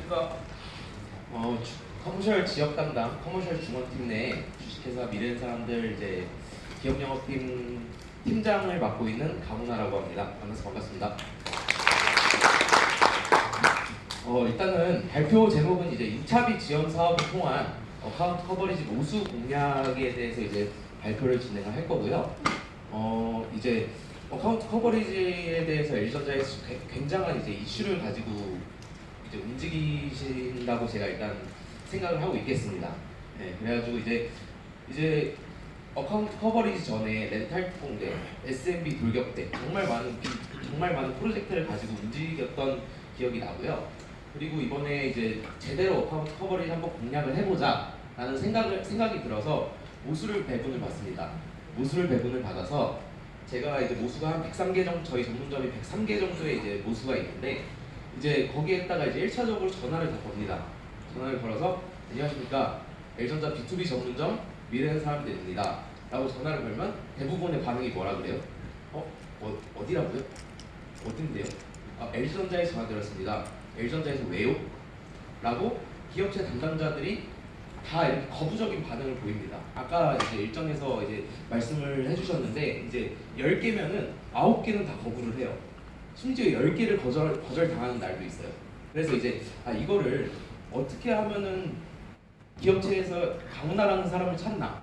안녕하십니까. 커머셜 지역 담당, 커머셜 중원팀 내 주식회사 미래는 사람들 이제 기업 영업팀 팀장을 맡고 있는 강훈아라고 합니다. 만나서 반갑습니다. 일단은 발표 제목은 이제 임차비 지원 사업을 통한 어카운트 커버리지 모수 공략에 대해서 이제 발표를 진행을 할 거고요. 이제 어카운트 커버리지에 대해서 LG전자에서 굉장한 이제 이슈를 가지고 이제 움직이신다고 제가 일단 생각을 하고 있겠습니다. 네, 그래가지고 이제 어카운트 커버리지 전에 렌탈 특공대, SMB 돌격대 정말 많은 프로젝트를 가지고 움직였던 기억이 나고요. 그리고 이번에 이제 제대로 어카운트 커버리지 한번 공략을 해보자라는 생각이 들어서 모수를 배분을 받습니다. 모수를 배분을 받아서 제가 이제 모수가 한 103개 정도, 저희 전문점이 103개 정도의 이제 모수가 있는데 이제 거기에다가 이제 1차적으로 전화를 다 겁니다. 전화를 걸어서 안녕하십니까, L전자 B2B 전문점 미래는 사람들입니다 라고 전화를 걸면 대부분의 반응이 뭐라 그래요? 어디라고요? 어딘데요? L전자에 전화 드렸습니다. L전자에서 왜요? 라고 기업체 담당자들이 다 이렇게 거부적인 반응을 보입니다. 아까 이제 일정에서 이제 말씀을 해주셨는데 이제 10개면은 9개는 다 거부를 해요. 심지어 10개를 거절당하는 날도 있어요. 그래서 이제 이거를 어떻게 하면은 기업체에서 강훈아라는 사람을 찾나?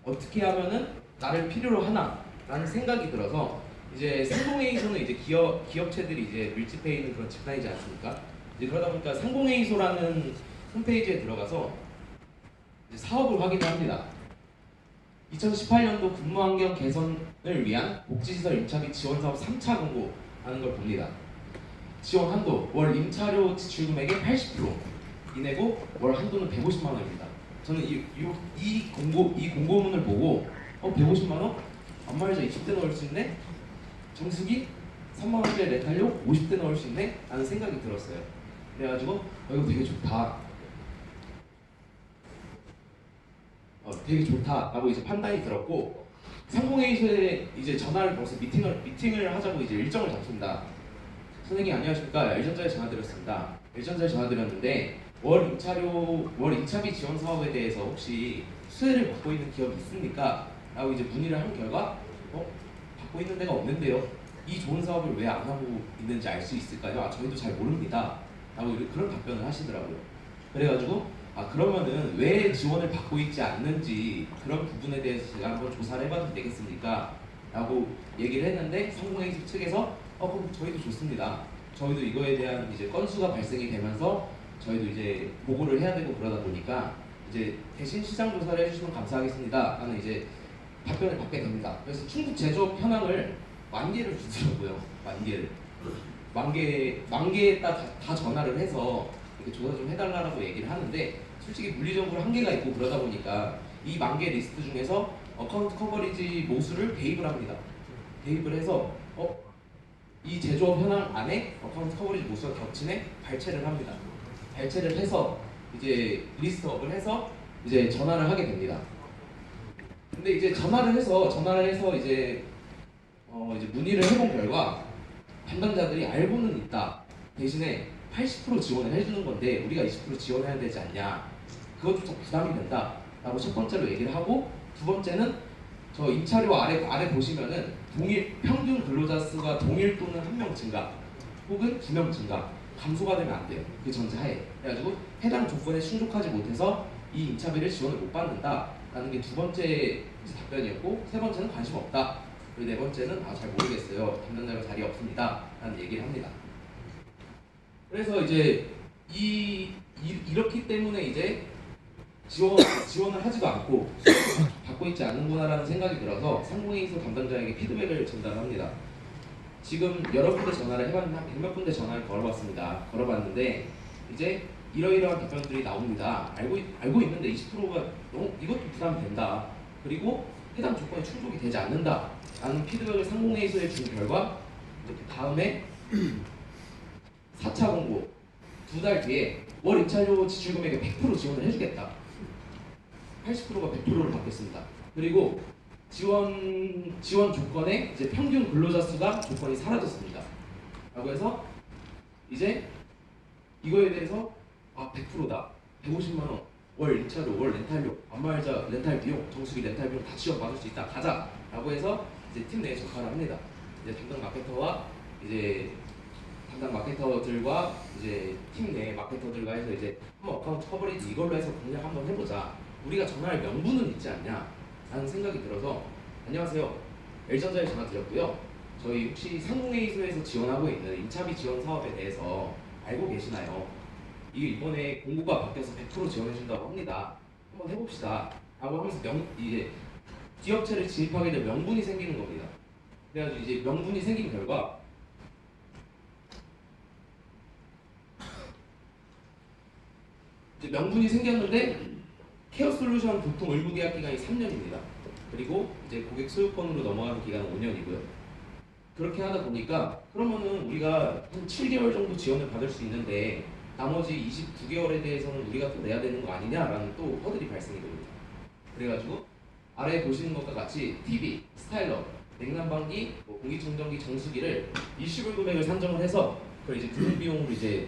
어떻게 하면은 나를 필요로 하나? 라는 생각이 들어서 이제 상공회의소는 이제 기업체들이 이제 밀집해 있는 그런 집단이지 않습니까? 이제 그러다 보니까 상공회의소라는 홈페이지에 들어가서 사업을 확인을 합니다. 2018년도 근무환경 개선을 위한 복지시설 임차비 지원사업 3차 공고하는 걸 봅니다. 지원 한도 월 임차료 지출 금액의 80% 이내고 월 한도는 150만 원입니다. 저는 이 공고문을 보고 150만 원? 안 말이죠. 20대 넣을 수 있네? 정수기 3만 원짜리 렌탈료 50대 넣을 수 있네? 라는 생각이 들었어요. 그래가지고 이거 되게 좋다. 되게 좋다라고 이제 판단이 들었고 상공회의소에 이제 전화를 걸어서 미팅을 하자고 이제 일정을 잡습니다. 선생님 안녕하십니까? L전자에 전화드렸습니다. L전자에 전화드렸는데 월 임차비 지원 사업에 대해서 혹시 수혜를 받고 있는 기업이 있습니까? 라고 이제 문의를 한 결과 받고 있는 데가 없는데요. 이 좋은 사업을 왜 안 하고 있는지 알 수 있을까요? 저희도 잘 모릅니다. 라고 그런 답변을 하시더라고요. 그래가지고 그러면은 왜 지원을 받고 있지 않는지 그런 부분에 대해서 제가 한번 조사를 해봐도 되겠습니까? 라고 얘기를 했는데 상공회의소 측에서 그럼 저희도 좋습니다. 저희도 이거에 대한 이제 건수가 발생이 되면서 저희도 이제 보고를 해야 되고 그러다 보니까 이제 대신 시장 조사를 해주시면 감사하겠습니다 하는 이제 답변을 받게 됩니다. 그래서 충북 제조업 현황을 10,000개를 주더라고요. 10,000개를 만 개에 다 전화를 해서 이렇게 조사 좀 해달라고 얘기를 하는데 솔직히 물리적으로 한계가 있고 그러다 보니까 이 10,000개 리스트 중에서 어카운트 커버리지 모수를 대입을 합니다. 대입을 해서 이 제조업 현황 안에 어카운트 커버리지 모수가 겹치네 발췌를 합니다. 발췌를 해서 이제 리스트업을 해서 이제 전화를 하게 됩니다. 근데 이제 전화를 해서 이제 문의를 해본 결과 담당자들이 알고는 있다. 대신에 80% 지원을 해주는 건데 우리가 20% 지원해야 되지 않냐. 그것조차 부담이 된다. 라고 첫 번째로 얘기를 하고 두 번째는 저 임차료 아래 보시면은 평균 근로자 수가 동일 또는 1명 증가 혹은 2명 증가 감소가 되면 안 돼요. 그 전제하에. 그래가지고 해당 조건에 충족하지 못해서 이 임차비를 지원을 못 받는다 라는 게 두 번째 답변이었고 세 번째는 관심 없다. 그리고 네 번째는 잘 모르겠어요. 담당자가 자리 없습니다. 라는 얘기를 합니다. 그래서 이제 이렇기 때문에 이제 지원을 하지도 않고 받고 있지 않는구나라는 생각이 들어서 상공회의소 담당자에게 피드백을 전달합니다. 지금 여러 군데 전화를 해봤는데 한 100몇 군데 전화를 걸어봤습니다. 걸어봤는데 이제 이러이러한 답변들이 나옵니다. 알고 있는데 20%가 이것도 부담이 된다. 그리고 해당 조건에 충족이 되지 않는다. 라는 피드백을 상공회의소에 준 결과 이제 그 다음에 4차 공고 2달 뒤에 월 임차료 지출 금액의 100% 지원을 해주겠다. 80%가 100%를 받겠습니다. 그리고 지원 조건에 이제 평균 근로자 수가 조건이 사라졌습니다. 라고 해서 이제 이거에 대해서 아 100%다. 150만 원. 월 1차로 월 렌탈료, 안마의자 렌탈 비용, 정수기 렌탈 비용 다 지원받을 수 있다. 가자라고 해서 이제 팀 내에 전파를 합니다. 이제 담당 마케터와 이제 담당 마케터들과 이제 팀 내 마케터들과 해서 이제 한번 어카운트 커버리지 이걸로 해서 공략 한번 해보자. 우리가 전화할 명분은 있지 않냐? 라는 생각이 들어서 안녕하세요. L전자에 전화 드렸고요. 저희 혹시 상공회의소에서 지원하고 있는 인차비 지원 사업에 대해서 알고 계시나요? 이게 이번에 공고가 바뀌어서 100% 지원해준다고 합니다. 한번 해봅시다. 라고 하면서 이제 기업체를 진입하게 될 명분이 생기는 겁니다. 그래가지고 이제 명분이 생긴 결과 이제 명분이 생겼는데 케어 솔루션 보통 의무 계약 기간이 3년입니다. 그리고 이제 고객 소유권으로 넘어가는 기간은 5년이고요. 그렇게 하다 보니까 그러면은 우리가 한 7개월 정도 지원을 받을 수 있는데 나머지 29개월에 대해서는 우리가 또 내야 되는 거 아니냐라는 또 허들이 발생이 됩니다. 그래가지고 아래에 보시는 것과 같이 TV, 스타일러, 냉난방기, 공기청정기, 정수기를 일시불 금액을 산정을 해서 그걸 이제 금융 비용으로 이제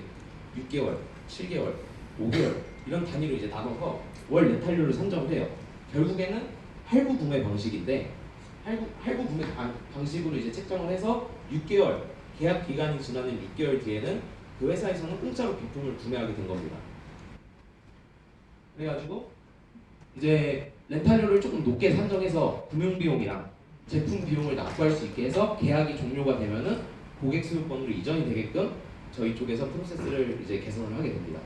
6개월, 7개월, 5개월 이런 단위로 이제 나눠서 월 렌탈료를 산정을 해요. 결국에는 할부 구매 방식인데 할부 구매 방식으로 이제 책정을 해서 6개월 계약 기간이 지나는 6개월 뒤에는 그 회사에서는 공짜로 비품을 구매하게 된 겁니다. 그래가지고 이제 렌탈료를 조금 높게 산정해서 금융 비용이랑 제품 비용을 납부할 수 있게 해서 계약이 종료가 되면은 고객 소유권으로 이전이 되게끔 저희 쪽에서 프로세스를 이제 개선을 하게 됩니다.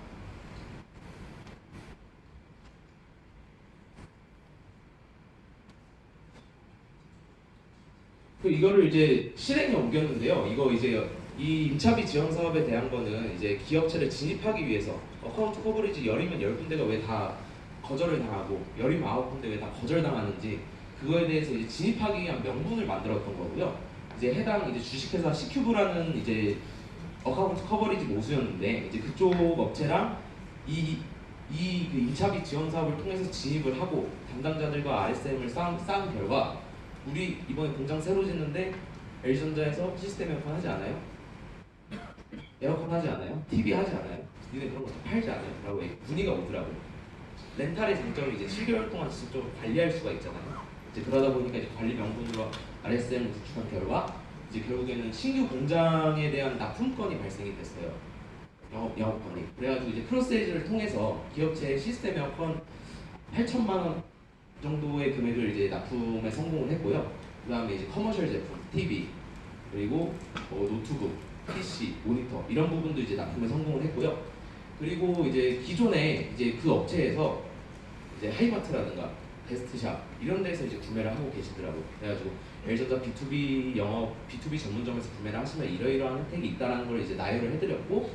이거를 이제 실행에 옮겼는데요. 이거 이제 이 임차비 지원 사업에 대한 거는 이제 기업체를 진입하기 위해서 어카운트 커버리지 열이면 10군데가 왜 다 거절을 당하고 열이면 9군데 왜 다 거절당하는지 그거에 대해서 이제 진입하기 위한 명분을 만들었던 거고요. 이제 해당 이제 주식회사 C큐브라는 이제 어카운트 커버리지 모수였는데 이제 그쪽 업체랑 그 임차비 지원 사업을 통해서 진입을 하고 담당자들과 RSM을 쌓은 결과 우리 이번에 공장 새로 짓는데 L전자에서 시스템 에어컨 하지 않아요? 에어컨 하지 않아요? TV 하지 않아요? 니네 그런 거 다 팔지 않아요? 라고 문의가 오더라고요. 렌탈의 장점을 이제 7개월 동안 직접 관리할 수가 있잖아요. 이제 그러다 보니까 이제 관리 명분으로 RSM을 구축한 결과 이제 결국에는 신규 공장에 대한 납품건이 발생이 됐어요. 영업건이. 그래가지고 이제 크로스세일즈를 통해서 기업체의 시스템 에어컨 8천만 원 정도의 금액을 이제 납품에 성공을 했고요. 그 다음에 이제 커머셜 제품, TV, 그리고 노트북, PC, 모니터 이런 부분도 이제 납품에 성공을 했고요. 그리고 이제 기존에 이제 그 업체에서 이제 하이마트라든가 베스트샵 이런 데서 이제 구매를 하고 계시더라고요. 그래가지고 L전자 B2B 영업, B2B 전문점에서 구매를 하시면 이러이러한 혜택이 있다는 걸 이제 나열을 해드렸고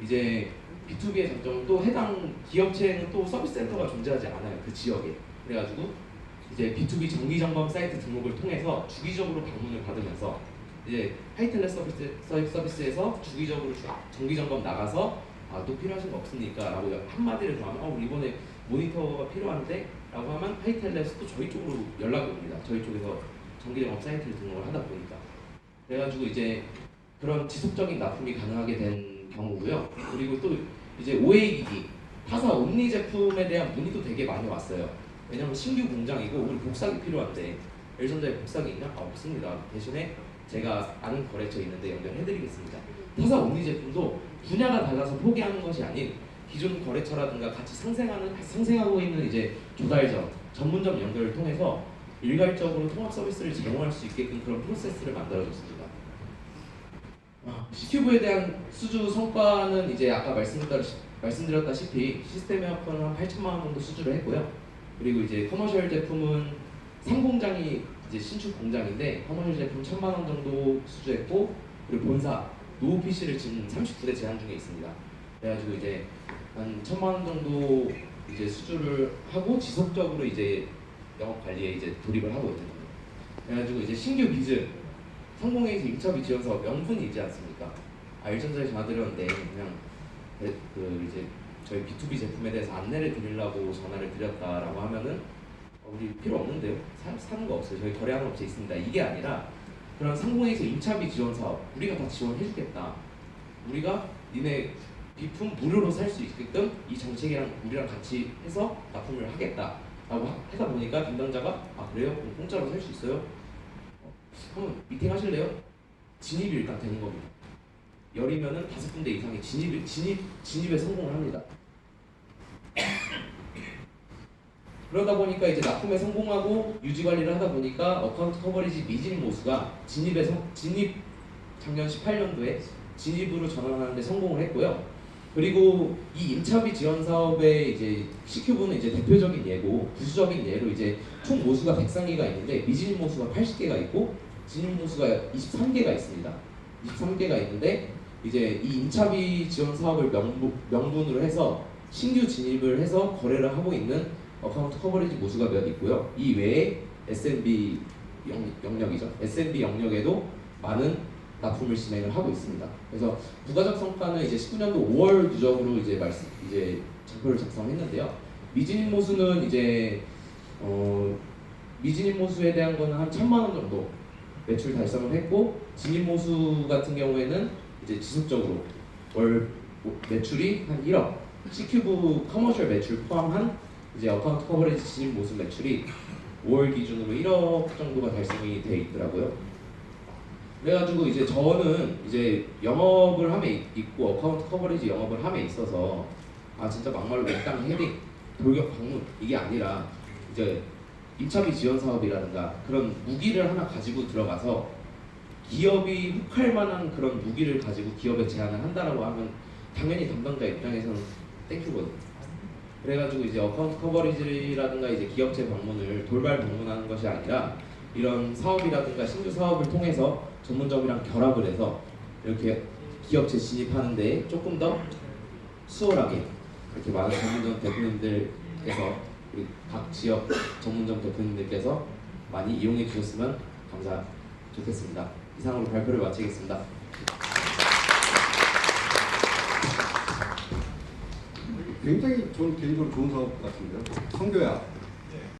이제 B2B의 장점은 또 해당 기업체에는 또 서비스 센터가 존재하지 않아요. 그 지역에. 그래가지고 이제 B2B 정기점검 사이트 등록을 통해서 주기적으로 방문을 받으면서 이제 하이텔레 서비스에서 주기적으로 정기점검 나가서 또 필요하신 거 없습니까? 라고 한마디를 더 하면 우리 이번에 모니터가 필요한데? 라고 하면 하이텔레에서 또 저희 쪽으로 연락이 옵니다. 저희 쪽에서 정기점검 사이트를 등록을 하다 보니까 그래가지고 이제 그런 지속적인 납품이 가능하게 된 경우고요. 그리고 또 이제 OA 기기 타사 옴니 제품에 대한 문의도 되게 많이 왔어요. 왜냐면 신규 공장이고 우리 복사기 필요한데 L전자에 복사기 있냐? 없습니다. 대신에 제가 아는 거래처 있는데 연결해드리겠습니다. 타사 옴니 제품도 분야가 달라서 포기하는 것이 아닌 기존 거래처라든가 같이 상생하고 있는 이제 조달점, 전문점 연결을 통해서 일괄적으로 통합 서비스를 제공할 수 있게끔 그런 프로세스를 만들어줬습니다. C큐브에 대한 수주 성과는 이제 아까 말씀드렸다시피 시스템 에어컨은 한 8천만 원 정도 수주를 했고요. 그리고 이제 커머셜 제품은 3공장이 이제 신축 공장인데 커머셜 제품 1,000만 원 정도 수주했고 그리고 본사 노후 PC를 지금 39대 제한 중에 있습니다. 그래가지고 이제 한 1,000만 원 정도 이제 수주를 하고 지속적으로 이제 영업 관리에 이제 돌입을 하고 있는 겁니다. 그래가지고 이제 신규 비즈 상공회의소 임차비 지원 사업 명분이 있지 않습니까? L전자에 전화드렸는데 그냥 이제 저희 B2B 제품에 대해서 안내를 드리려고 전화를 드렸다라고 하면은 우리 필요 없는데요? 사는 거 없어요. 저희 거래하는 업체 있습니다. 이게 아니라 그런 상공회의소 임차비 지원 사업 우리가 다 지원해주겠다. 우리가 니네 비품 무료로 살 수 있게끔 이 정책이랑 우리랑 같이 해서 납품을 하겠다라고 하다 보니까 담당자가 아 그래요? 그럼 공짜로 살 수 있어요? 한번 미팅 하실래요? 진입이 일단 되는 겁니다. 열이면은 5군데 이상의 진입에 성공을 합니다. 그러다 보니까 이제 납품에 성공하고 유지 관리를 하다 보니까 어카운트 커버리지 미진 모수가 진입 작년 18년도에 진입으로 전환하는 데 성공을 했고요. 그리고 이 임차비 지원 사업의 이제 CQ부는 이제 대표적인 예고, 부수적인 예로 이제 총 모수가 103개가 있는데 미진 모수가 80개가 있고 진입 모수가 23개가 있습니다. 23개가 있는데 이제 이 임차비 지원 사업을 명분으로 해서 신규 진입을 해서 거래를 하고 있는 어카운트 커버리지 모수가 몇 있고요. 이 외에 S&B 영역이죠. S&B 영역에도 많은 납품을 진행을 하고 있습니다. 그래서 부가적 성과는 이제 19년도 5월 누적으로 이제 장표를 작성했는데요. 미진입 모수는 이제 미진입 모수에 대한 거는 한 1,000만 원 정도 매출 달성을 했고 진입 모수 같은 경우에는 이제 지속적으로 월 매출이 한 1억, C큐브 커머셜 매출 포함한 이제 어카운트 커버리지 진입 모수 매출이 5월 기준으로 1억 정도가 달성이 돼 있더라고요. 그래가지고 이제 저는 이제 영업을 함에 있고 어카운트 커버리지 영업을 함에 있어서 아 진짜 막말로 맨땅 헤딩, 돌격 방문 이게 아니라 이제 임차비 지원 사업이라든가 그런 무기를 하나 가지고 들어가서 기업이 혹할 만한 그런 무기를 가지고 기업에 제안을 한다라고 하면 당연히 담당자 입장에서는 땡큐거든요. 그래가지고 이제 어카운트 커버리지라든가 이제 기업체 방문을 돌발 방문하는 것이 아니라 이런 사업이라든가 신규 사업을 통해서 전문점이랑 결합을 해서 이렇게 기업체 진입하는 데 조금 더 수월하게 이렇게 많은 전문점 대표님들께서 우리 각 지역 전문점 대표님들께서 많이 이용해 주셨으면 좋겠습니다. 이상으로 발표를 마치겠습니다. 굉장히 저는 개인적으로 좋은 사업 같은데요. 성교야.